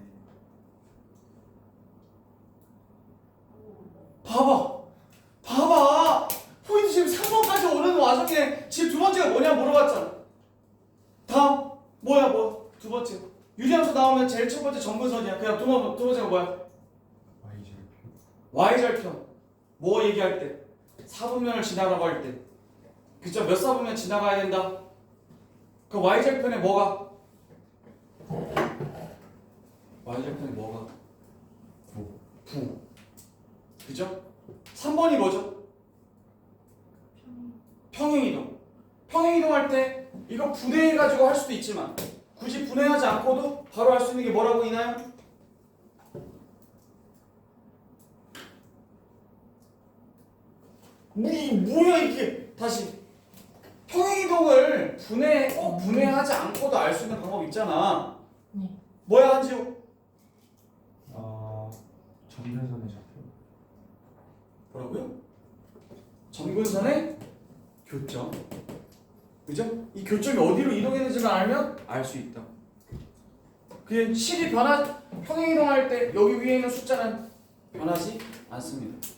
Speaker 1: 봐봐. 포인트 지금 3번까지 오는 와중에 지금 두 번째가 뭐냐 물어봤잖아. 다음 뭐야 뭐 두 번째 유리함수 나오면 제일 첫 번째 점근선이야. 그냥 두 번째가 뭐야? y절편. 뭐 얘기할 때? 사분면을 지나가고 할 때. 그죠? 몇 사분면 지나가야 된다? 그 y절편에 뭐가? y절편에 뭐가? 부. 그죠? 3번이 뭐죠? 평행이동. 평행이동할 때 이거 분해해가지고 할 수도 있지만 굳이 분해하지 않고도 바로 할 수 있는 게 뭐라고 있나요? 뭐야 이게? 다시 평행이동을 꼭 분해하지 않고도 알 수 있는 방법 있잖아.
Speaker 3: 네.
Speaker 1: 뭐야 한지우?
Speaker 2: 점근선의 좌표.
Speaker 1: 뭐라고요? 점근선의 교점. 그죠? 이 교점이 어디로 이동했는지만 알면 알 수 있다. 그 식이 평행이동할 때 여기 위에 있는 숫자는 변하지 않습니다.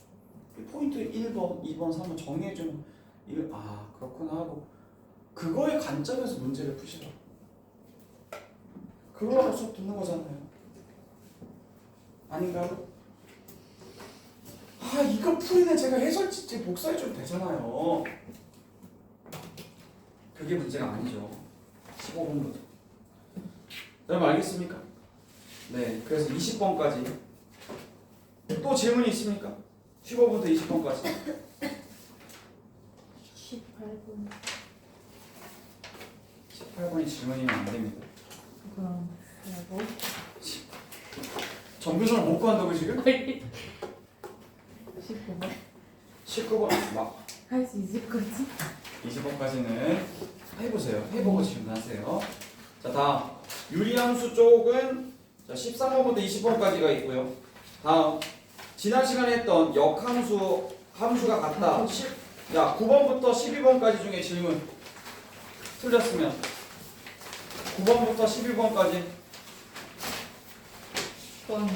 Speaker 1: 포인트 1번, 2번, 3번 정리해주면 이거 그렇구나 하고 그거의 관점에서 문제를 푸시라. 그거라고 수업 듣는 거잖아요. 아닌가요? 이거 풀이는 제가 해설지 복사해줘도 되잖아요. 그게 문제가 아니죠. 15번부터. 여러분 알겠습니까? 네, 그래서 20번까지 또 질문이 있습니까? 15번부터 20번까지
Speaker 3: 18분.
Speaker 1: 18번이 질문이면 안 됩니다.
Speaker 3: 그럼 하고
Speaker 1: 점수를 못 구한다고 지금?
Speaker 3: 19번
Speaker 1: 19번 막
Speaker 3: 할 수 있을 거지?
Speaker 1: 20번까지는 해보세요. 해보고 질문하세요. 자, 다음 유리함수 쪽은 자 13번부터 20번까지가 있고요. 다음 지난 시간에 했던 역함수 함수가 같다. 9번부터 12번까지 중에 질문 틀렸으면 9번부터 12번까지
Speaker 3: 10번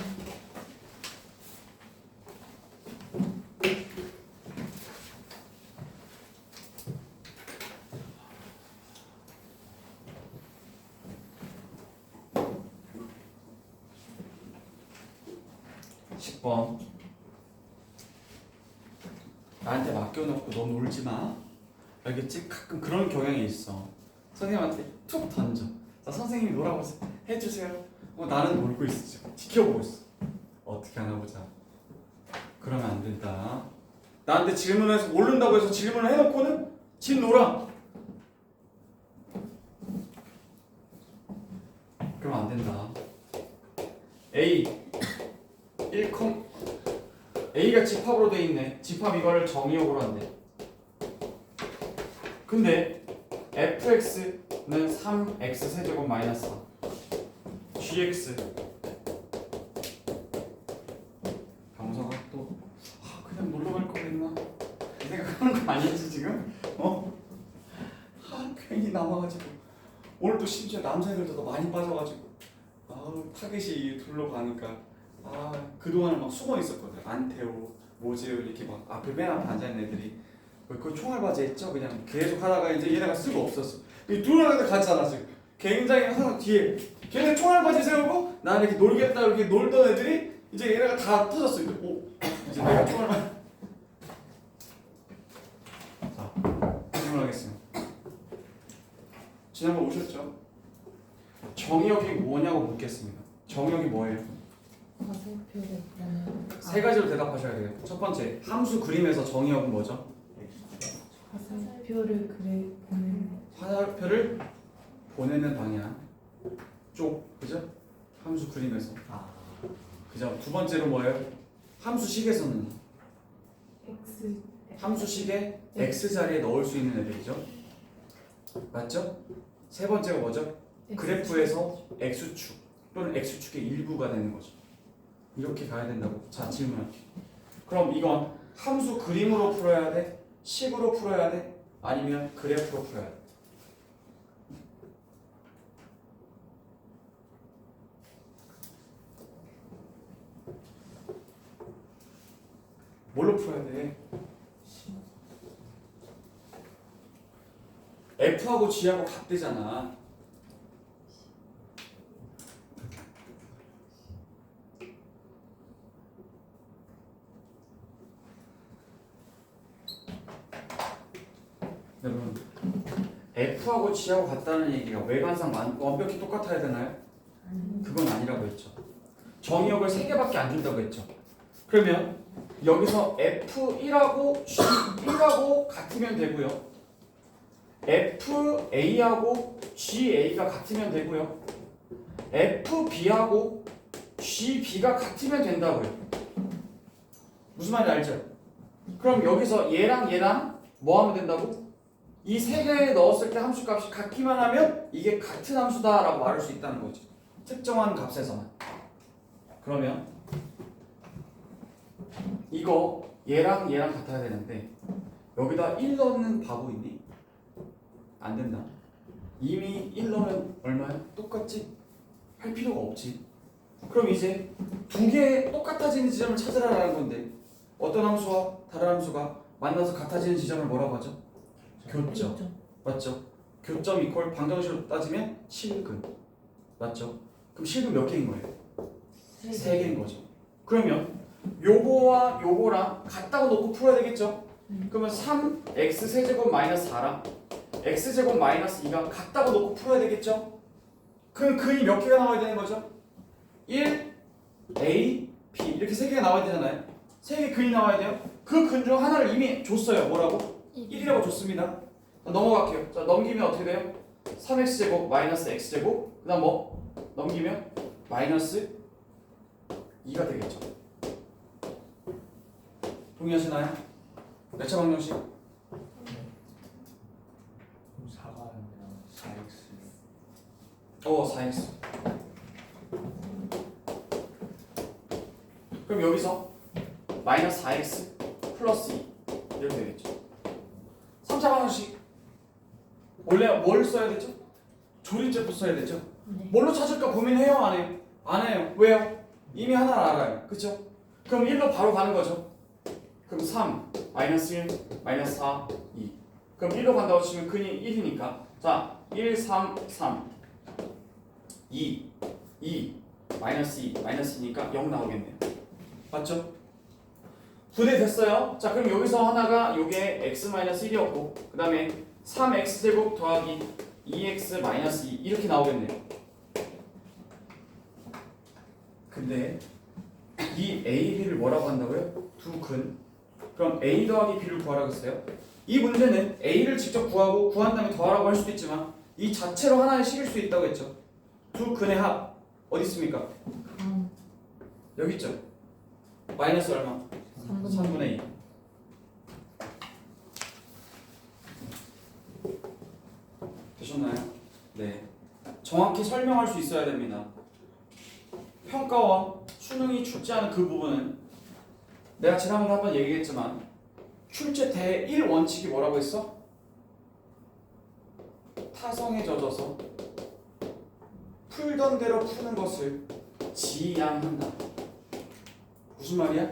Speaker 1: 10번 나한테 맡겨놓고 너 놀지 마. 알겠지? 가끔 그런 경향이 있어. 선생님한테 툭 던져. 자, 선생님이 놀라고 해주세요. 나는 놀고 있어. 지금. 지켜보고 있어. 어떻게 하나 보자. 그러면 안 된다. 나한테 질문해서 모른다고 해서 질문을 해놓고는 집 놀아. 그러면 안 된다. A 1, A가 집합으로 돼 있네. 집합 이거를 정의역으로 한대. 근데 fx는 3x 세제곱 마이너스 4 gx 병서가 또 그냥 놀러 갈 거겠나? 이 생각하는 거 아니지 지금? 괜히 남아가지고 오늘 또 심지어 남자애들도 더 많이 빠져가지고 타겟이 둘로 가니까 그동안은 막 숨어 있었거든. 안태호, 모재우 이렇게 막 앞에 맨 앞에 앉아있는 애들이 그 총알바지 했죠. 그냥 계속 하다가 이제 얘네가 쓰고 없었어. 이 둘이랑 같이 알았어요. 굉장히 항상 뒤에 걔네 총알바지 세우고 나는 이렇게 놀겠다 이렇게 놀던 애들이 이제 얘네가 다 터졌어. 이제 이제 내가 총알바지. 자, 질문하겠습니다. 지난번 오셨죠? 정의역이 뭐냐고 묻겠습니다. 정의역이 뭐예요?
Speaker 3: 화살표를 보면
Speaker 1: 세 가지로 대답하셔야 돼요. 첫 번째, 함수 그림에서 정의역은 뭐죠?
Speaker 3: 화살표를 보면
Speaker 1: 화살표를 보내는 방향 쪽, 그죠? 함수 그림에서. 그죠? 두 번째로 뭐예요? 함수식에서는
Speaker 3: X
Speaker 1: 함수식에 x 자리에 넣을 수 있는 애들이죠. 맞죠? 세 번째가 뭐죠? 그래프에서 x축 또는 x축의 일부가 되는 거죠. 이렇게 가야 된다고. 자, 질문할게요. 그럼 이건 함수 그림으로 풀어야 돼? 식으로 풀어야 돼? 아니면 그래프로 풀어야 돼? 뭘로 풀어야 돼? F하고 G하고 같대잖아. 여러분, F하고 G하고 같다는 얘기가 외관상 완벽히 똑같아야 되나요? 그건 아니라고 했죠. 정의역을 3개밖에 안 준다고 했죠. 그러면 여기서 F1하고 G1하고 같으면 되고요. FA하고 GA가 같으면 되고요. FB하고 GB가 같으면 된다고요. 무슨 말인지 알죠? 그럼 여기서 얘랑 뭐 하면 된다고? 이 세 개에 넣었을 때 함수값이 같기만 하면 이게 같은 함수다라고 말할 수 있다는 거죠. 특정한 값에서만. 그러면 이거 얘랑 같아야 되는데 여기다 1 넣는 바보 있니? 안 된다. 이미 1 넣으면 얼마야? 똑같지? 할 필요가 없지. 그럼 이제 두 개 똑같아지는 지점을 찾으라는 건데 어떤 함수와 다른 함수가 만나서 같아지는 지점을 뭐라고 하죠? 교점. 맞죠? 교점 이퀄 방정식으로 따지면 실근. 맞죠? 그럼 실근 몇 개인 거예요? 3개인 거죠. 그러면 요거와 요거랑 같다고 놓고 풀어야 되겠죠? 그러면 3x 세제곱 마이너스 4랑 x제곱 마이너스 2가 같다고 놓고 풀어야 되겠죠? 그럼 근이 몇 개가 나와야 되는 거죠? 1, a, b 이렇게 3개가 나와야 되잖아요. 3개 근이 나와야 돼요. 그 근 중 하나를 이미 줬어요. 뭐라고? 1이라고 줬습니다. 자, 넘어갈게요. 자, 넘기면 어떻게 돼요? 3x제곱 마이너스 x제곱 그 다음 뭐? 넘기면 마이너스 2가 되겠죠. 동의하시나요? 몇 차 방정식?
Speaker 2: 그럼 4가 아니라 4x
Speaker 1: 4x. 그럼 여기서 마이너스 4x 플러스 2 이렇게 되겠죠. 3차 방정식 원래 뭘 써야 되죠? 조립제표 써야 되죠. 뭘로 찾을까 고민해요? 안 해요? 안 해요. 왜요? 이미 하나를 알아요. 그쵸? 그럼 1로 바로 가는 거죠. 그럼 3, 마이너스 1, 마이너스 4, 2. 그럼 1로 간다고 치면 근이 1이니까 자 1, 3, 3 2, 2, 마이너스 2, 마이너스 2니까 0 나오겠네요. 맞죠? 분해됐어요. 자 그럼 여기서 하나가 요게 x-1이었고 그 다음에 3x제곱 더하기 2x 마이너스 2 이렇게 나오겠네요. 근데 이 a, b를 뭐라고 한다고요? 두 근. 그럼 a 더하기 b를 구하라고 했어요. 이 문제는 a를 직접 구하고 구한 다음에 더하라고 할 수도 있지만 이 자체로 하나의 식일 수 있다고 했죠. 두 근의 합 어디 있습니까? 여기 있죠. 마이너스 얼마? 3분의 2. 되셨나요? 네. 정확히 설명할 수 있어야 됩니다. 평가원, 수능이 출제하는 그 부분은 내가 지난번에 한번 얘기했지만 출제 대1 원칙이 뭐라고 했어? 타성에 젖어서 풀던 대로 푸는 것을 지양한다. 무슨 말이야?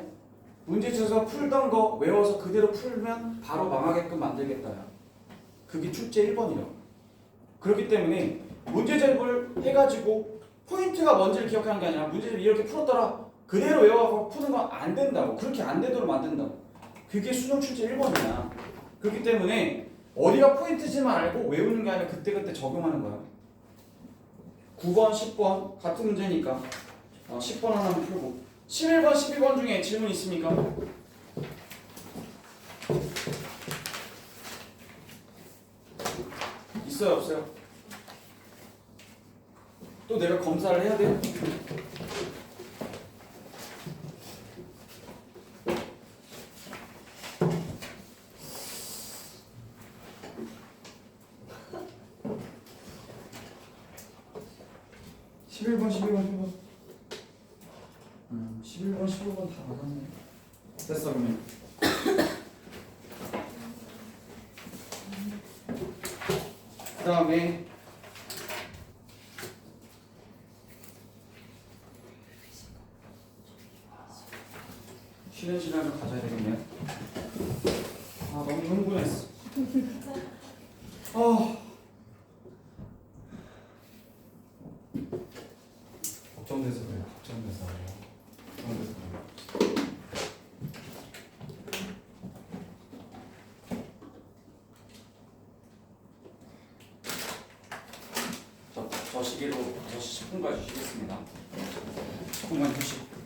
Speaker 1: 문제집에서 풀던 거 외워서 그대로 풀면 바로 망하게끔 만들겠다. 그게 출제 1번이라고. 그렇기 때문에 문제집을 해가지고 포인트가 뭔지를 기억하는 게 아니라 문제집 이렇게 풀었더라 그대로 외워서 푸는 건 안 된다고. 그렇게 안 되도록 만든다고. 그게 수능 출제 1번이야. 그렇기 때문에 어디가 포인트지만 알고 외우는 게 아니라 그때그때 적용하는 거야. 9번, 10번 같은 문제니까 10번 하나만 풀고 11번, 12번 중에 질문 있습니까? 있어요, 없어요? 또 내가 검사를 해야 돼요? (11번) 12번 11번 15번 다 받았네. 됐어 그러면 그 다음에 쉬는 시간을 가져야 되겠네. 너무 흥분했어.
Speaker 2: 걱정돼서 그래요. 걱정돼서.
Speaker 1: 저 시계로 5시 10분까지 쉬겠습니다. 10분간 휴식.